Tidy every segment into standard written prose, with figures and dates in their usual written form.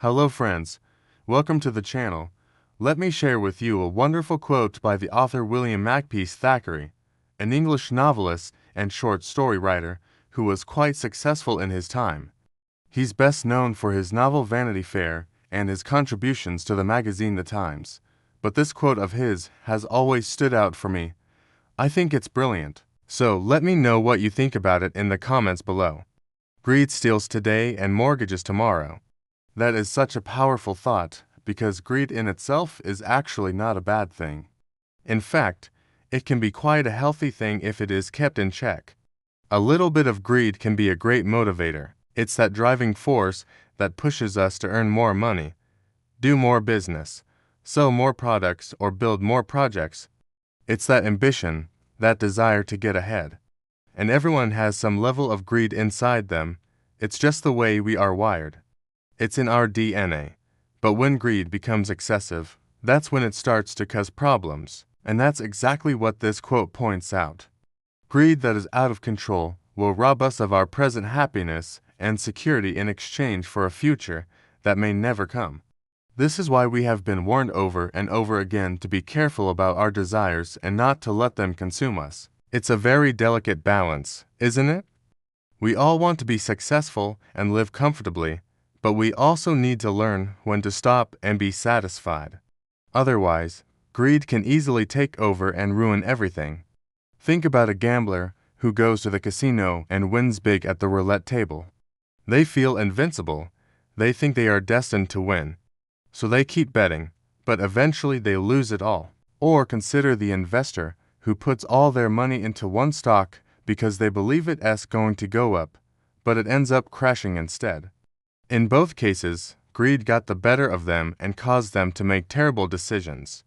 Hello friends, welcome to the channel. Let me share with you a wonderful quote by the author William Makepeace Thackeray, an English novelist and short story writer who was quite successful in his time. He's best known for his novel Vanity Fair and his contributions to the magazine The Times, but this quote of his has always stood out for me. I think it's brilliant, so let me know what you think about it in the comments below. Greed steals today and mortgages tomorrow. That is such a powerful thought, because greed in itself is actually not a bad thing. In fact, it can be quite a healthy thing if it is kept in check. A little bit of greed can be a great motivator. It's that driving force that pushes us to earn more money, do more business, sell more products, or build more projects. It's that ambition, that desire to get ahead. And everyone has some level of greed inside them. It's just the way we are wired. It's in our DNA. But when greed becomes excessive, that's when it starts to cause problems. And that's exactly what this quote points out. Greed that is out of control will rob us of our present happiness and security in exchange for a future that may never come. This is why we have been warned over and over again to be careful about our desires and not to let them consume us. It's a very delicate balance, isn't it? We all want to be successful and live comfortably, but we also need to learn when to stop and be satisfied. Otherwise, greed can easily take over and ruin everything. Think about a gambler who goes to the casino and wins big at the roulette table. They feel invincible. They think they are destined to win. So they keep betting, but eventually they lose it all. Or consider the investor who puts all their money into one stock because they believe it's going to go up, but it ends up crashing instead. In both cases, greed got the better of them and caused them to make terrible decisions.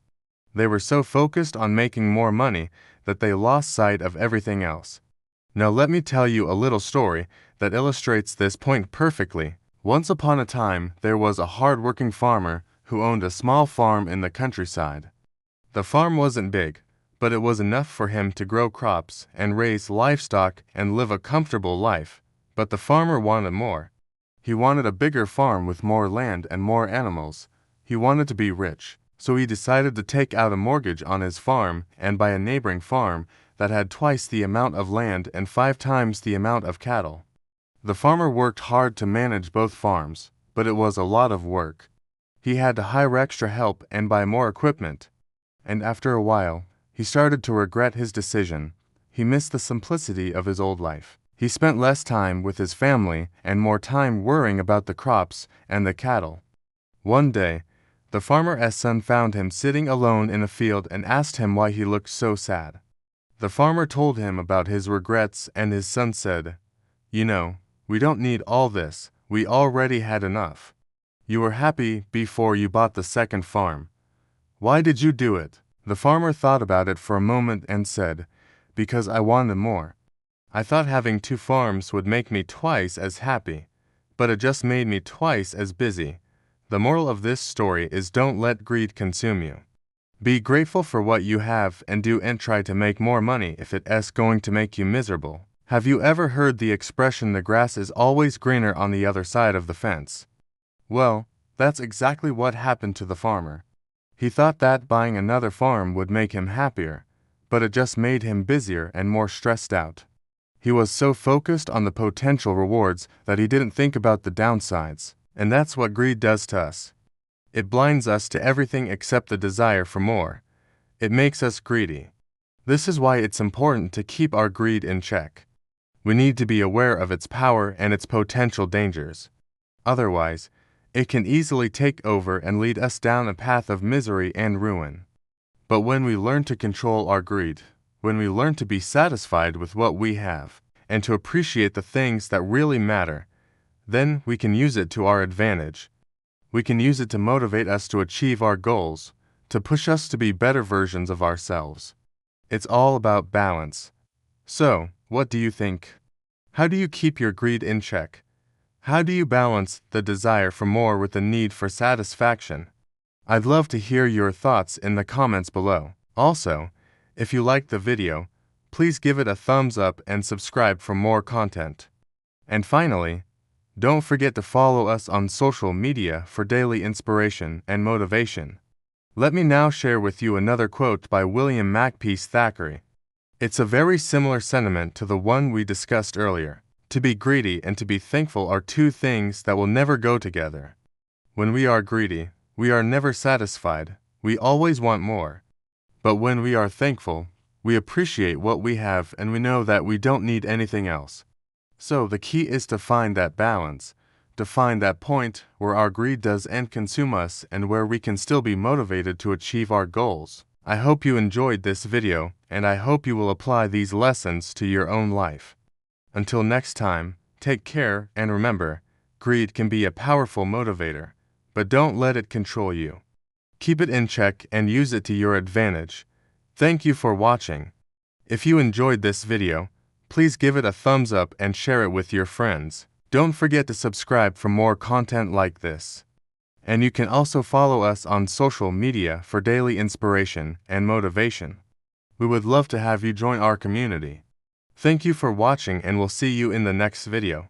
They were so focused on making more money that they lost sight of everything else. Now let me tell you a little story that illustrates this point perfectly. Once upon a time, there was a hard-working farmer who owned a small farm in the countryside. The farm wasn't big, but it was enough for him to grow crops and raise livestock and live a comfortable life. But the farmer wanted more. He wanted a bigger farm with more land and more animals. He wanted to be rich, so he decided to take out a mortgage on his farm and buy a neighboring farm that had twice the amount of land and 5 times the amount of cattle. The farmer worked hard to manage both farms, but it was a lot of work. He had to hire extra help and buy more equipment. And after a while, he started to regret his decision. He missed the simplicity of his old life. He spent less time with his family and more time worrying about the crops and the cattle. One day, the farmer's son found him sitting alone in a field and asked him why he looked so sad. The farmer told him about his regrets, and his son said, "You know, we don't need all this. We already had enough. You were happy before you bought the second farm. Why did you do it?" The farmer thought about it for a moment and said, "Because I wanted more. I thought having 2 farms would make me twice as happy, but it just made me twice as busy." The moral of this story is don't let greed consume you. Be grateful for what you have and try to make more money if it's going to make you miserable. Have you ever heard the expression the grass is always greener on the other side of the fence? Well, that's exactly what happened to the farmer. He thought that buying another farm would make him happier, but it just made him busier and more stressed out. He was so focused on the potential rewards that he didn't think about the downsides, and that's what greed does to us. It blinds us to everything except the desire for more. It makes us greedy. This is why it's important to keep our greed in check. We need to be aware of its power and its potential dangers. Otherwise, it can easily take over and lead us down a path of misery and ruin. But when we learn to control our greed, when we learn to be satisfied with what we have, and to appreciate the things that really matter, then we can use it to our advantage. We can use it to motivate us to achieve our goals, to push us to be better versions of ourselves. It's all about balance. So, what do you think? How do you keep your greed in check? How do you balance the desire for more with the need for satisfaction? I'd love to hear your thoughts in the comments below. Also, if you liked the video, please give it a thumbs up and subscribe for more content. And finally, Don't forget to follow us on social media for daily inspiration and motivation. Let me now share with you another quote by William Makepeace Thackeray. It's a very similar sentiment to the one we discussed earlier. To be greedy and to be thankful are two things that will never go together. When we are greedy, we are never satisfied. We always want more. But when we are thankful, we appreciate what we have and we know that we don't need anything else. So the key is to find that balance, to find that point where our greed does end consume us and where we can still be motivated to achieve our goals. I hope you enjoyed this video, and I hope you will apply these lessons to your own life. Until next time, take care and remember, greed can be a powerful motivator, but don't let it control you. Keep it in check and use it to your advantage. Thank you for watching. If you enjoyed this video, please give it a thumbs up and share it with your friends. Don't forget to subscribe for more content like this. And you can also follow us on social media for daily inspiration and motivation. We would love to have you join our community. Thank you for watching and we'll see you in the next video.